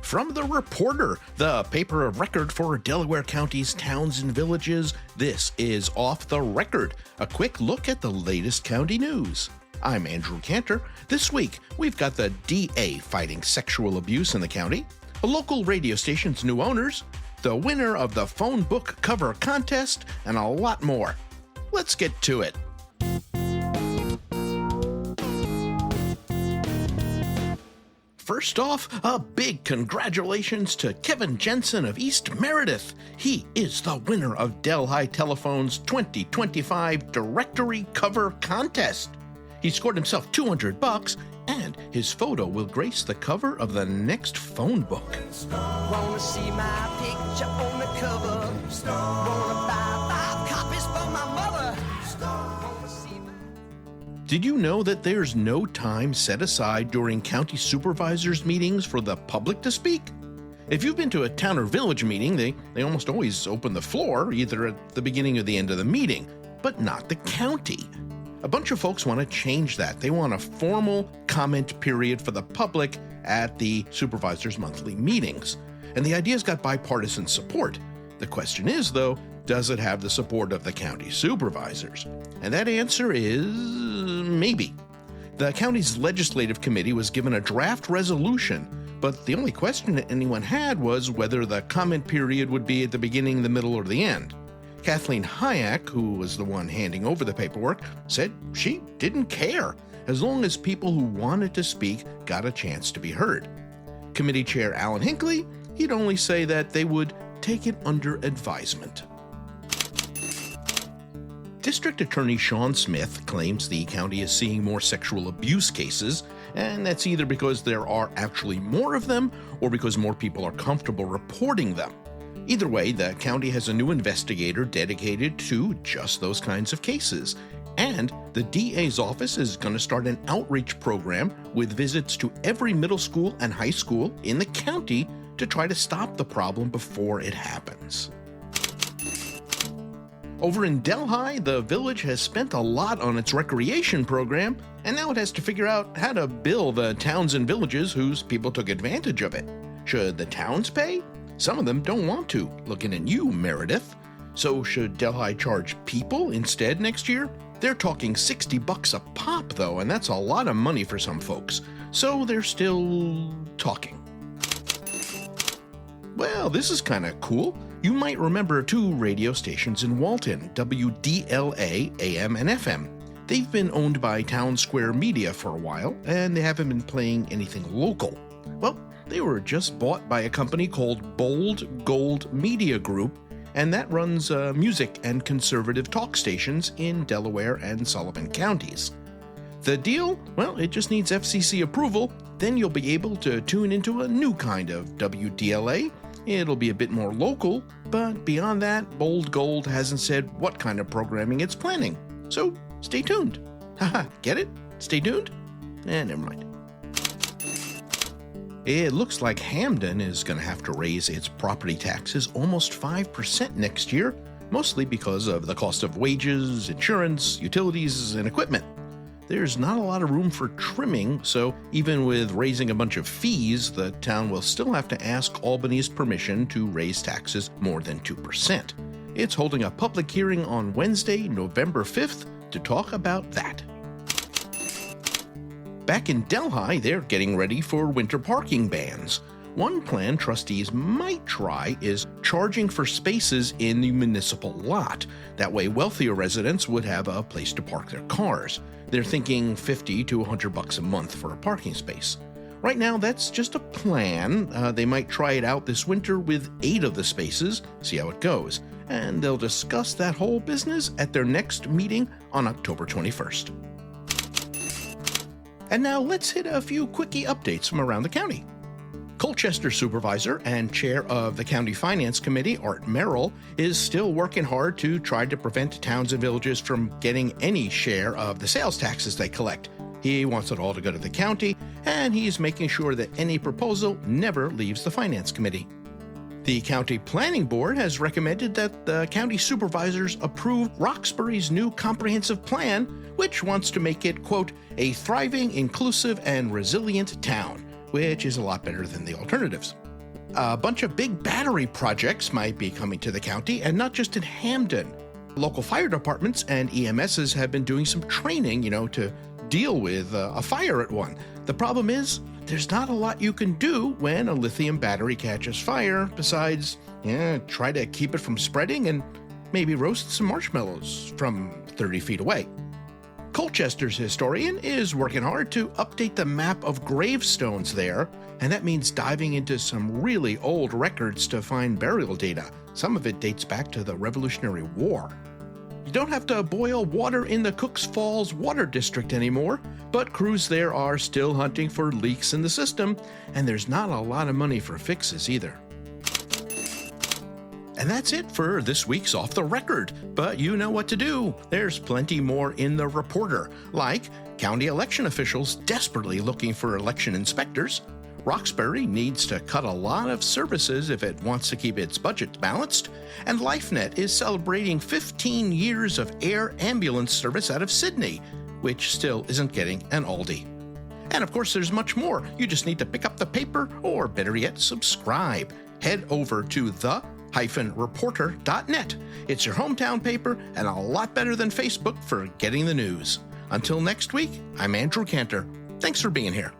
From The Reporter, the paper of record for Delaware County's towns and villages, this is Off the Record, a quick look at the latest county news. I'm Andrew Kantor. This week, we've got the DA fighting sexual abuse in the county, a local radio station's new owners, the winner of the phone book cover contest, and a lot more. Let's get to it. First off, a big congratulations to Kevin Jensen of East Meredith. He is the winner of Delhi Telephone's 2025 Directory Cover Contest. He scored himself $200, and his photo will grace the cover of the next phone book. Wanna see my picture on the cover? Wanna buy 5 copies for my mother? Did you know that there's no time set aside during county supervisors' meetings for the public to speak? If you've been to a town or village meeting, they almost always open the floor either at the beginning or the end of the meeting, but not the county. A bunch of folks want to change that. They want a formal comment period for the public at the supervisors' monthly meetings. And the idea's got bipartisan support. The question is, though, does it have the support of the county supervisors? And that answer is maybe. The county's legislative committee was given a draft resolution, but the only question that anyone had was whether the comment period would be at the beginning, the middle, or the end. Kathleen Hayek, who was the one handing over the paperwork, said she didn't care, as long as people who wanted to speak got a chance to be heard. Committee Chair Alan Hinckley, he'd only say that they would take it under advisement. District Attorney Sean Smith claims the county is seeing more sexual abuse cases, and that's either because there are actually more of them or because more people are comfortable reporting them. Either way, the county has a new investigator dedicated to just those kinds of cases. And the DA's office is going to start an outreach program with visits to every middle school and high school in the county to try to stop the problem before it happens. Over in Delhi, the village has spent a lot on its recreation program, and now it has to figure out how to bill the towns and villages whose people took advantage of it. Should the towns pay? Some of them don't want to, looking at you, Meredith. So should Delhi charge people instead next year? They're talking $60 a pop, though, and that's a lot of money for some folks. So they're still talking. Well, this is kind of cool. You might remember 2 radio stations in Walton, WDLA, AM and FM. They've been owned by Town Square Media for a while, and they haven't been playing anything local. Well, they were just bought by a company called Bold Gold Media Group, and that runs music and conservative talk stations in Delaware and Sullivan counties. The deal? Well, it just needs FCC approval. Then you'll be able to tune into a new kind of WDLA. It'll be a bit more local, but beyond that, Bold Gold hasn't said what kind of programming it's planning. So stay tuned. Haha, get it? Stay tuned? Never mind. It looks like Hamden is going to have to raise its property taxes almost 5% next year, mostly because of the cost of wages, insurance, utilities, and equipment. There's not a lot of room for trimming, so even with raising a bunch of fees, the town will still have to ask Albany's permission to raise taxes more than 2%. It's holding a public hearing on Wednesday, November 5th, to talk about that. Back in Delhi, they're getting ready for winter parking bans. One plan trustees might try is charging for spaces in the municipal lot. That way, wealthier residents would have a place to park their cars. They're thinking $50 to $100 a month for a parking space. Right now, that's just a plan. They might try it out this winter with 8 of the spaces, see how it goes. And they'll discuss that whole business at their next meeting on October 21st. And now let's hit a few quickie updates from around the county. Colchester Supervisor and Chair of the County Finance Committee, Art Merrill, is still working hard to try to prevent towns and villages from getting any share of the sales taxes they collect. He wants it all to go to the county, and he's making sure that any proposal never leaves the Finance Committee. The County Planning Board has recommended that the county supervisors approve Roxbury's new comprehensive plan, which wants to make it, quote, a thriving, inclusive, and resilient town, which is a lot better than the alternatives. A bunch of big battery projects might be coming to the county, and not just in Hamden. Local fire departments and EMSs have been doing some training, to deal with a fire at one. The problem is, there's not a lot you can do when a lithium battery catches fire, besides, try to keep it from spreading and maybe roast some marshmallows from 30 feet away. Colchester's historian is working hard to update the map of gravestones there, and that means diving into some really old records to find burial data. Some of it dates back to the Revolutionary War. You don't have to boil water in the Cooks Falls Water District anymore, but crews there are still hunting for leaks in the system, and there's not a lot of money for fixes either. And that's it for this week's Off the Record, but you know what to do. There's plenty more in the Reporter, like county election officials desperately looking for election inspectors. Roxbury needs to cut a lot of services if it wants to keep its budget balanced, and LifeNet is celebrating 15 years of air ambulance service out of Sidney, which still isn't getting an Aldi. And of course, there's much more. You just need to pick up the paper, or better yet, subscribe. Head over to the-reporter.net. It's your hometown paper and a lot better than Facebook for getting the news. Until next week, I'm Andrew Kantor. Thanks for being here.